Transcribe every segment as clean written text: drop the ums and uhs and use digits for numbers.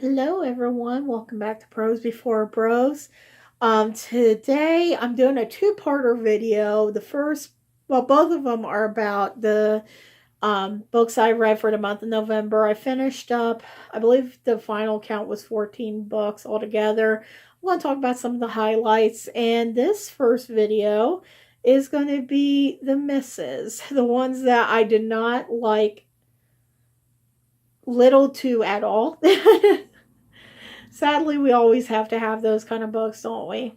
Hello everyone, welcome back to Pros Before Bros. Today I'm doing a two-parter video. Both of them are about the books I read for the month of November. I finished up, I believe the final count was 14 books altogether. I'm going to talk about some of the highlights, and this first video is going to be the misses, the ones that I did not like little to at all. Sadly, we always have to have those kind of books, don't we?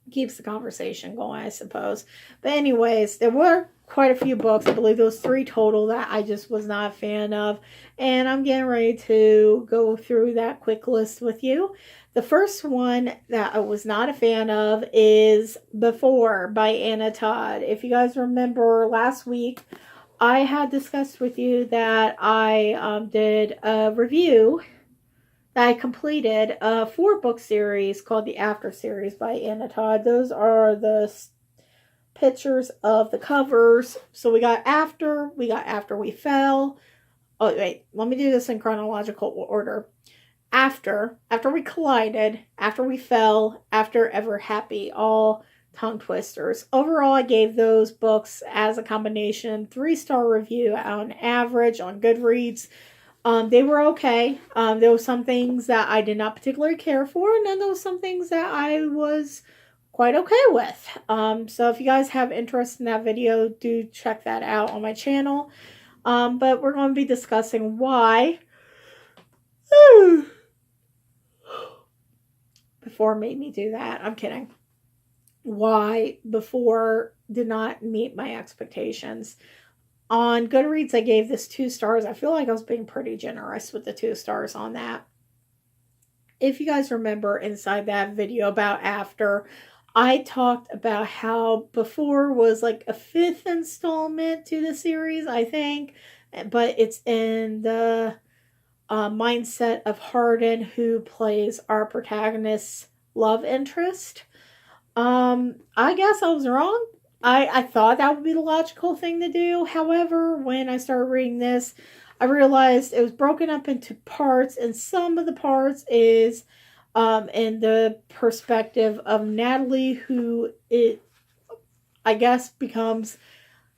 Keeps the conversation going, I suppose. But anyways, there were quite a few books. I believe there was 3 total that I just was not a fan of. And I'm getting ready to go through that quick list with you. The first one that I was not a fan of is Before by Anna Todd. If you guys remember last week, I had discussed with you that I did a review that I completed a 4-book series called the After series by Anna Todd. Those are the pictures of the covers. So we got After We Fell. Oh, wait, let me do this in chronological order. After We Collided, After We Fell, After Ever Happy, all tongue twisters. Overall, I gave those books as a combination 3-star review on average on Goodreads. They were okay. There were some things that I did not particularly care for, and then there were some things that I was quite okay with. So if you guys have interest in that video, do check that out on my channel. But we're going to be discussing why Before made me do that. I'm kidding. Why Before did not meet my expectations. On Goodreads, I gave this 2 stars. I feel like I was being pretty generous with the 2 stars on that. If you guys remember inside that video about After, I talked about how Before was like a 5th installment to the series, I think. But it's in the mindset of Hardin, who plays our protagonist's love interest. I guess I was wrong. I thought that would be the logical thing to do. However, when I started reading this, I realized it was broken up into parts, and some of the parts is in the perspective of Natalie, who I guess becomes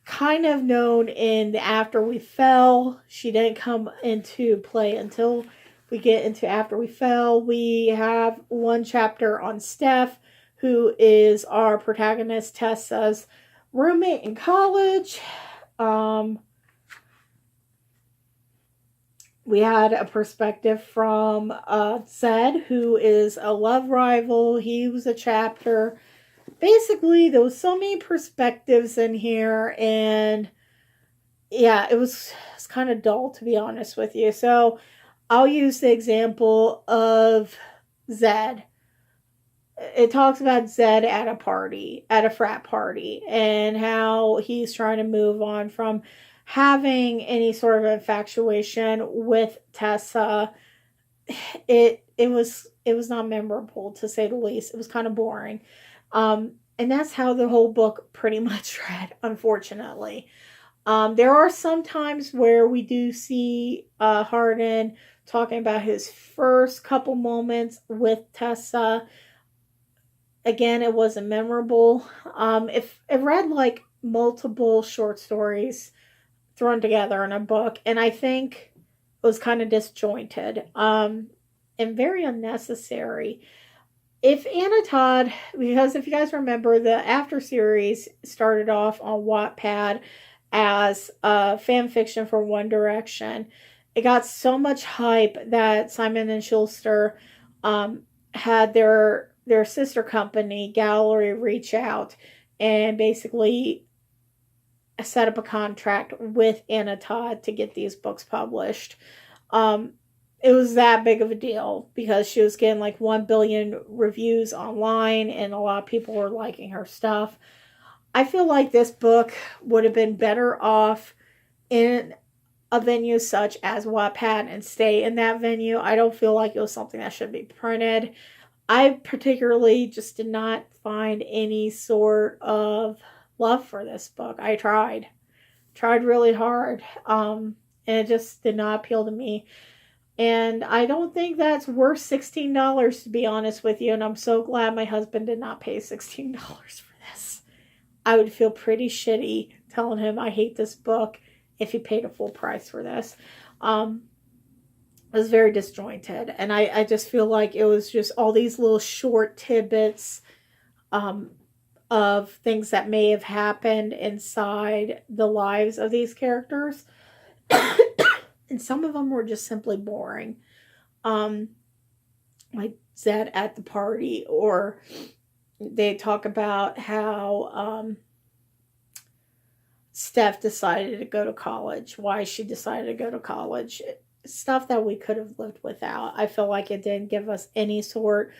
kind of known in the After We Fell. She didn't come into play until we get into After We Fell. We have one chapter on Steph, who is our protagonist Tessa's roommate in college. We had a perspective from Zed, who is a love rival. He was a chapter. Basically, there was so many perspectives in here, and yeah, it's kind of dull, to be honest with you. So I'll use the example of Zed. It talks about Zed at a frat party, and how he's trying to move on from having any sort of infatuation with Tessa. It was not memorable, to say the least. It was kind of boring. And that's how the whole book pretty much read, unfortunately. There are some times where we do see Hardin talking about his first couple moments with Tessa. Again, it wasn't memorable. If it read like multiple short stories thrown together in a book, and I think it was kind of disjointed and very unnecessary. If Anna Todd, because if you guys remember, the After series started off on Wattpad as fan fiction for One Direction. It got so much hype that Simon and Schuster had their sister company, Gallery, reach out and basically set up a contract with Anna Todd to get these books published. It was that big of a deal because she was getting like 1 billion reviews online, and a lot of people were liking her stuff. I feel like this book would have been better off in a venue such as Wattpad and stay in that venue. I don't feel like it was something that should be printed. I particularly just did not find any sort of love for this book. I tried really hard, and it just did not appeal to me. And I don't think that's worth $16, to be honest with you. And I'm so glad my husband did not pay $16 for this. I would feel pretty shitty telling him I hate this book if he paid a full price for this. It was very disjointed. And I just feel like it was just all these little short tidbits um, of things that may have happened inside the lives of these characters. And some of them were just simply boring. Like Zed at the party, or they talk about how Steph decided to go to college, why she decided to go to college, stuff that we could have lived without. I feel like it didn't give us any sort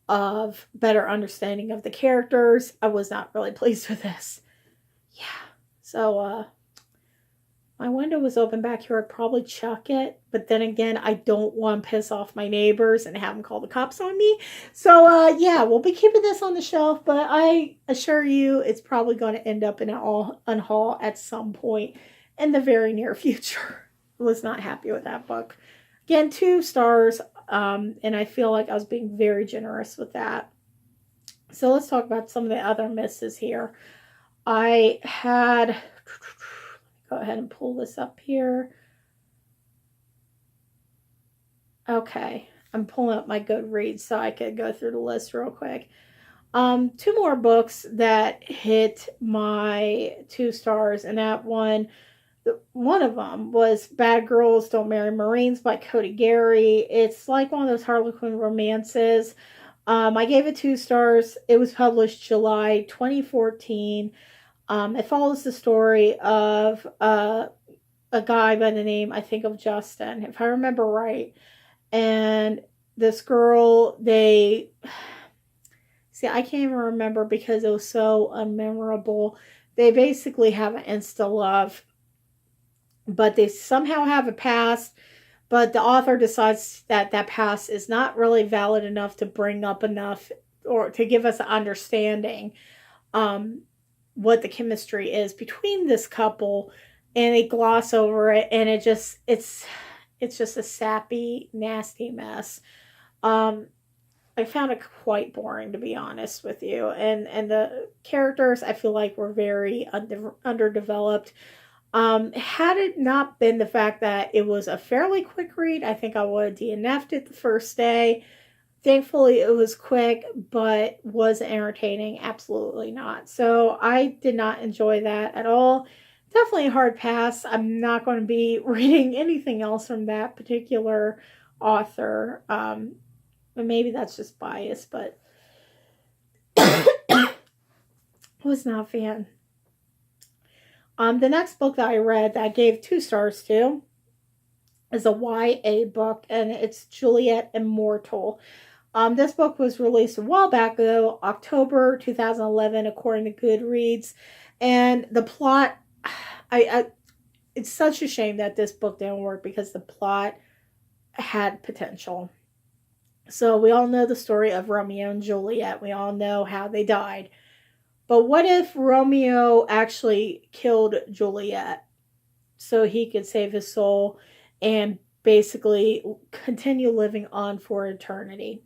of better understanding of the characters. I was not really pleased with this. Yeah. So, my window was open back here. I'd probably chuck it. But then again, I don't want to piss off my neighbors and have them call the cops on me. So, yeah, we'll be keeping this on the shelf. But I assure you, it's probably going to end up in an unhaul at some point in the very near future. I was not happy with that book. Again, 2 stars. And I feel like I was being very generous with that. So let's talk about some of the other misses here. I had... Go ahead and pull this up here. Okay, I'm pulling up my Goodreads so I could go through the list real quick. 2 more books that hit my 2 stars, and that one of them was Bad Girls Don't Marry Marines by Cody Gary. It's like one of those Harlequin romances. I gave it 2 stars. It was published July 2014. It follows the story of a guy by the name, I think, of Justin, if I remember right. And this girl, I can't even remember because it was so unmemorable. They basically have an insta love, but they somehow have a past. But the author decides that past is not really valid enough to bring up enough or to give us an understanding what the chemistry is between this couple, and they gloss over it, and it's just a sappy, nasty mess. I found it quite boring, to be honest with you, and the characters I feel like were very underdeveloped. Had it not been the fact that it was a fairly quick read, I think I would have DNF'd it the first day. Thankfully, it was quick, but was it entertaining? Absolutely not. So I did not enjoy that at all. Definitely a hard pass. I'm not going to be reading anything else from that particular author. Maybe that's just bias, but I was not a fan. The next book that I read that I gave 2 stars to is a YA book, and it's Juliet Immortal. This book was released a while back ago, October 2011, according to Goodreads. And the plot, it's such a shame that this book didn't work because the plot had potential. So we all know the story of Romeo and Juliet. We all know how they died. But what if Romeo actually killed Juliet so he could save his soul and basically continue living on for eternity?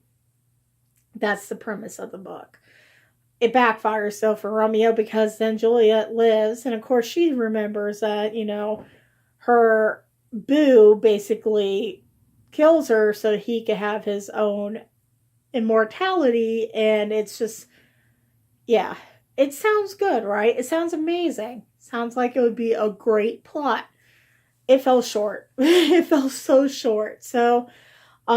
That's the premise of the book. It backfires though for Romeo because then Juliet lives, and of course she remembers that, her boo basically kills her so he could have his own immortality, and it's just, yeah, it sounds good, right? It sounds amazing. Sounds like it would be a great plot. It fell short. It fell so short. So,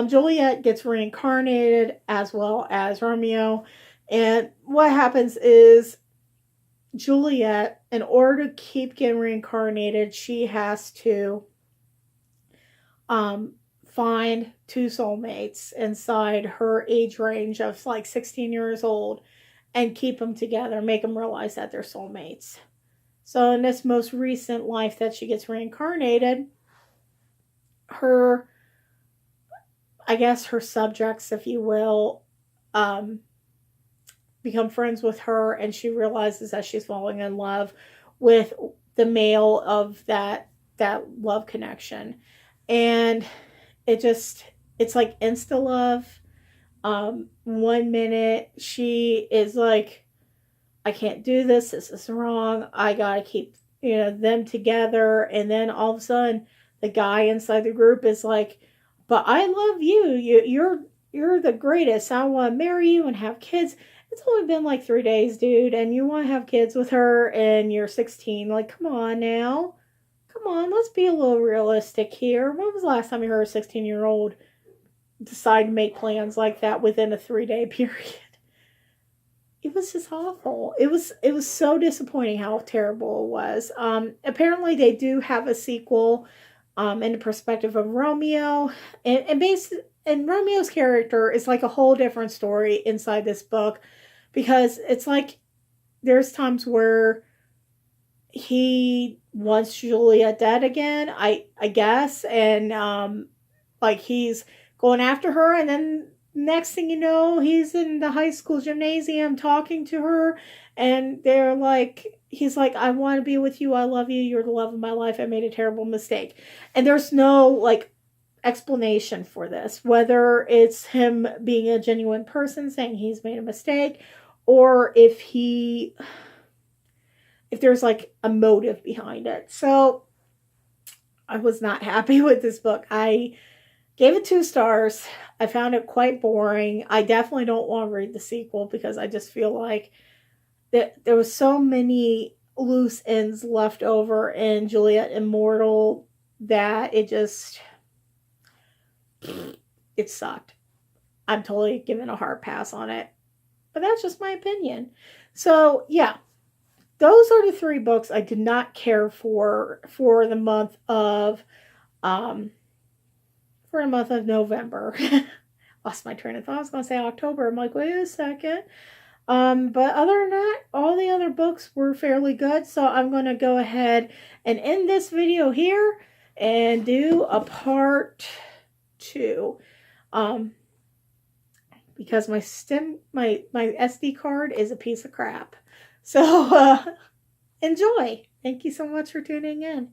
Juliet gets reincarnated as well as Romeo. And what happens is Juliet, in order to keep getting reincarnated, she has to find 2 soulmates inside her age range of like 16 years old and keep them together, make them realize that they're soulmates. So in this most recent life that she gets reincarnated, her subjects, if you will, become friends with her, and she realizes that she's falling in love with the male of that love connection. And it's like insta love. 1 minute she is like, I can't do this. This is wrong. I gotta keep, them together. And then all of a sudden, the guy inside the group is like, "But I love you. You're the greatest. I want to marry you and have kids." It's only been like 3 days, dude, and you want to have kids with her, and you're 16. Like, come on now, come on. Let's be a little realistic here. When was the last time you heard a 16-year-old decide to make plans like that within a 3-day period? It was just awful. It was so disappointing how terrible it was. Apparently they do have a sequel, in the perspective of Romeo, and Romeo's character is like a whole different story inside this book, because it's like there's times where he wants Julia dead again, I guess, and like he's going after her, and then next thing you know, he's in the high school gymnasium talking to her, and they're like, he's like, "I want to be with you. I love you. You're the love of my life. I made a terrible mistake." And there's no like explanation for this, whether it's him being a genuine person saying he's made a mistake, or if there's like a motive behind it. So I was not happy with this book. I gave it 2 stars. I found it quite boring. I definitely don't want to read the sequel, because I just feel like that there was so many loose ends left over in Juliet Immortal that it sucked. I'm totally giving a hard pass on it. But that's just my opinion. So, yeah. Those are the 3 books I did not care for the month of November. Lost my train of thought. I was going to say October. I'm like, wait a second. But other than that, all the other books were fairly good. So I'm going to go ahead and end this video here and do a part 2. Because my SD card is a piece of crap. So enjoy. Thank you so much for tuning in.